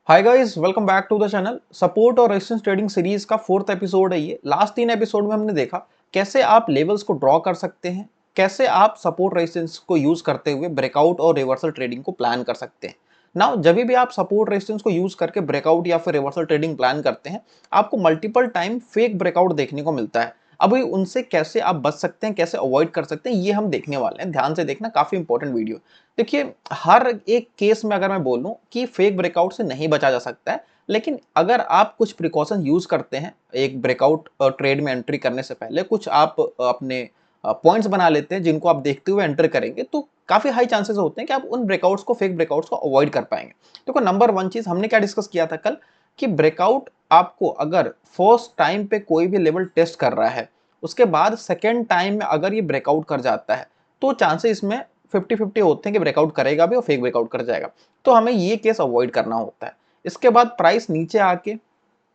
Hi guys, welcome back to the channel. Support और resistance trading series का fourth episode है ये। Last 3 episode में हमने देखा कैसे आप लेवल्स को ड्रॉ कर सकते हैं, कैसे आप सपोर्ट रेजिस्टेंस को यूज करते हुए ब्रेकआउट और रिवर्सल ट्रेडिंग को प्लान कर सकते हैं। नाउ जब भी आप सपोर्ट रेजिस्टेंस को यूज करके ब्रेकआउट या फिर रिवर्सल ट्रेडिंग प्लान करते हैं, आपको मल्टीपल टाइम फेक ब्रेकआउट देखने को मिलता है। अभी उनसे कैसे आप बच सकते हैं, कैसे अवॉइड कर सकते हैं, ये हम देखने वाले हैं। ध्यान से देखना, काफी इंपॉर्टेंट वीडियो। देखिए, हर एक केस में अगर मैं बोलूं कि फेक ब्रेकआउट से नहीं बचा जा सकता है, लेकिन अगर आप कुछ प्रिकॉशन यूज करते हैं एक ब्रेकआउट ट्रेड में एंट्री करने से पहले, कुछ आप अपने पॉइंट्स बना लेते हैं जिनको आप देखते हुए एंटर करेंगे, तो काफी हाई चांसेस होते हैं कि आप उन ब्रेकआउट्स को, फेक ब्रेकआउट्स को अवॉइड कर पाएंगे। देखो, नंबर वन चीज हमने क्या डिस्कस किया था कल, कि ब्रेकआउट आपको अगर फर्स्ट टाइम पे कोई भी लेवल टेस्ट कर रहा है, उसके बाद सेकेंड टाइम में अगर ये ब्रेकआउट कर जाता है, तो चांसेस इसमें 50-50 होते हैं कि ब्रेकआउट करेगा भी और फेक ब्रेकआउट कर जाएगा। तो हमें ये केस अवॉइड करना होता है। इसके बाद प्राइस नीचे आके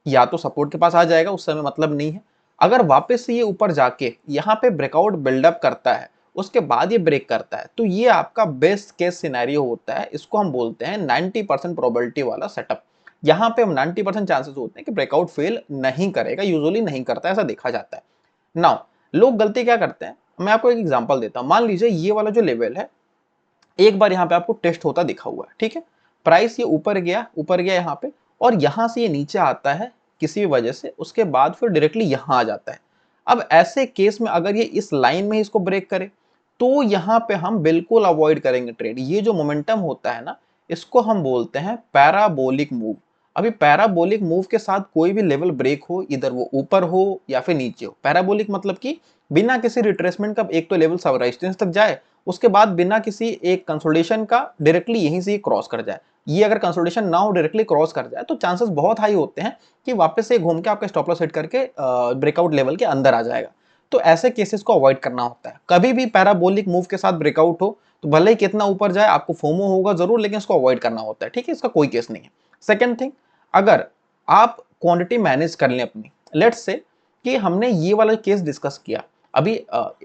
या तो सपोर्ट के पास आ जाएगा, उस समय मतलब नहीं है। अगर वापस से ये ऊपर जाके यहाँ पे ब्रेकआउट बिल्डअप करता है, उसके बाद ये ब्रेक करता है, तो ये आपका बेस्ट केस सिनेरियो होता है। इसको हम बोलते हैं 90% प्रोबेबिलिटी वाला सेटअप। यहाँ पे हम 90% चांसेस होते हैं कि ब्रेकआउट फेल नहीं करेगा, यूजुअली नहीं करता है, ऐसा देखा जाता है। नाउ लोग गलती क्या करते हैं, मैं आपको एक एग्जांपल देता हूं। मान लीजिए ये वाला जो लेवल है, एक बार यहाँ पे आपको टेस्ट होता दिखा हुआ है, ठीक है। प्राइस ये ऊपर गया यहाँ पे, और यहाँ से ये नीचे आता है किसी भी वजह से, उसके बाद फिर डायरेक्टली यहाँ आ जाता है। अब ऐसे केस में अगर ये इस लाइन में ही इसको ब्रेक करे, तो यहाँ पे हम बिल्कुल अवॉइड करेंगे ट्रेड। ये जो मोमेंटम होता है ना, इसको हम बोलते हैं पैराबोलिक मूव। अभी पैराबोलिक मूव के साथ कोई भी लेवल ब्रेक हो, इधर वो ऊपर हो या फिर नीचे हो, पैराबोलिक मतलब कि बिना किसी रिट्रेसमेंट का एक तो लेवल सब रेजिस्टेंस तक जाए, उसके बाद बिना किसी एक कंसोलिडेशन का डायरेक्टली यहीं से क्रॉस कर जाए। ये अगर कंसोलिडेशन ना हो, डायरेक्टली क्रॉस कर जाए, तो चांसेस बहुत हाई होते हैं कि वापस से घूम के आपका स्टॉप लॉस हिट करके ब्रेकआउट लेवल के अंदर आ जाएगा। तो ऐसे केसेस को अवॉइड करना होता है। कभी भी पैराबोलिक मूव के साथ ब्रेकआउट हो, तो भले ही कितना ऊपर जाए, आपको फोमो होगा जरूर, लेकिन इसको अवॉइड करना होता है, ठीक है। इसका कोई केस नहीं है। सेकेंड थिंग, अगर आप क्वांटिटी मैनेज कर लें अपनी, लेट्स से कि हमने ये वाला केस डिस्कस किया, अभी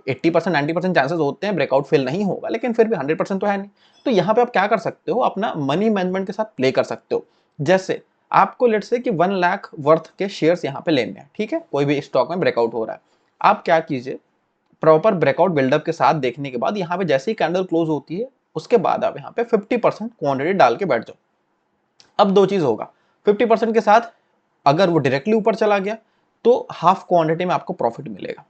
80% 90% चांसेस होते हैं ब्रेकआउट फेल नहीं होगा, लेकिन फिर भी 100% तो है नहीं। तो यहाँ पे आप क्या कर सकते हो, अपना मनी मैनेजमेंट के साथ प्ले कर सकते हो। जैसे आपको लेट्स से कि 1 लाख वर्थ के शेयर्स यहाँ पे लेने हैं, ठीक है, कोई भी स्टॉक में ब्रेकआउट हो रहा है। आप क्या कीजिए, प्रॉपर ब्रेकआउट बिल्डअप के साथ देखने के बाद यहाँ पे जैसे ही कैंडल क्लोज होती है, उसके बाद आप यहाँ पे 50% क्वांटिटी डाल के बैठ जाओ। अब दो चीज होगा, 50% के साथ अगर वो डायरेक्टली ऊपर चला गया, तो हाफ क्वांटिटी में आपको प्रॉफिट मिलेगा।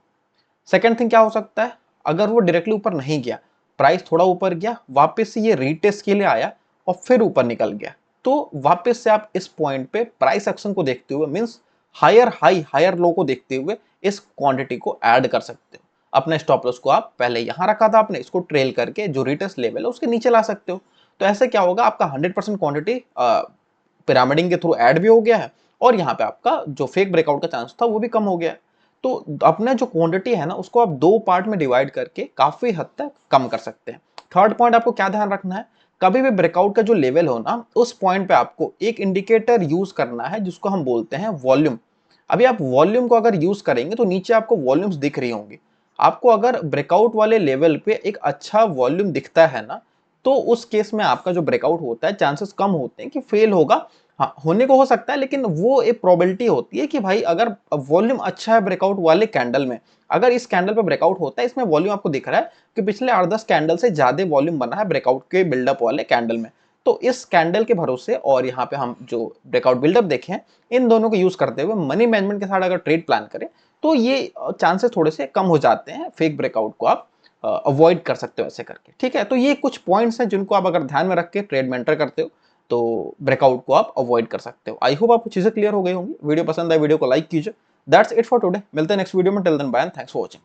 सेकंड थिंग क्या हो सकता है, अगर वो डायरेक्टली ऊपर नहीं गया, प्राइस थोड़ा ऊपर गया, वापस से ये रीटेस्ट के लिए आया और फिर ऊपर निकल गया, तो वापस से आप इस पॉइंट पे प्राइस एक्शन को देखते हुए, means higher high higher low को देखते हुए, इस क्वांटिटी को ऐड कर सकते हो। अपने स्टॉप लॉस को आप पहले यहां रखा था आपने, इसको ट्रेल करके जो रीटेस्ट लेवल है उसके नीचे ला सकते हो। तो ऐसे क्या होगा, आपका 100% क्वांटिटी पिरामिडिंग के थ्रू ऐड भी हो गया है, और यहाँ पे आपका जो फेक ब्रेकआउट का चांस था वो भी कम हो गया है। तो अपने जो क्वांटिटी है ना, उसको आप दो पार्ट में डिवाइड करके काफी हद तक कम कर सकते हैं। थर्ड पॉइंट आपको क्या ध्यान रखना है, कभी भी ब्रेकआउट का जो लेवल हो ना, उस पॉइंट पे आपको एक इंडिकेटर यूज करना है जिसको हम बोलते हैं वॉल्यूम। अभी आप वॉल्यूम को अगर यूज करेंगे तो नीचे आपको वॉल्यूम्स दिख रही होंगी। आपको अगर ब्रेकआउट वाले लेवल पे एक अच्छा वॉल्यूम दिखता है ना, तो उस केस में आपका जो ब्रेकआउट होता है, चांसेस कम होते हैं कि फेल होगा। हाँ, होने को हो सकता है, लेकिन वो एक प्रोबेबिलिटी होती है कि भाई अगर वॉल्यूम अच्छा है ब्रेकआउट वाले कैंडल में, अगर इस कैंडल पे ब्रेकआउट होता है, इसमें वॉल्यूम आपको दिख रहा है कि पिछले 8-10 कैंडल से ज्यादा वॉल्यूम बना है ब्रेकआउट के बिल्डअप वाले कैंडल में, तो इस कैंडल के भरोसे और यहाँ पे हम जो ब्रेकआउट बिल्डअप देखे हैं, इन दोनों को यूज करते हुए मनी मैनेजमेंट के साथ अगर ट्रेड प्लान करें, तो ये चांसेस थोड़े से कम हो जाते हैं, फेक ब्रेकआउट को आप अवॉइड कर सकते हो ऐसे करके, ठीक है। तो ये कुछ पॉइंट्स हैं जिनको आप अगर ध्यान में रख के ट्रेड में एंटर करते हो, तो ब्रेकआउट को आप अवॉइड कर सकते हो। आई होप आपको चीजें क्लियर हो गई होंगी। वीडियो पसंद आए, वीडियो को लाइक कीजिए। दैट्स इट फॉर टुडे, मिलते हैं नेक्स्ट वीडियो में। Till then bye and thanks for watching.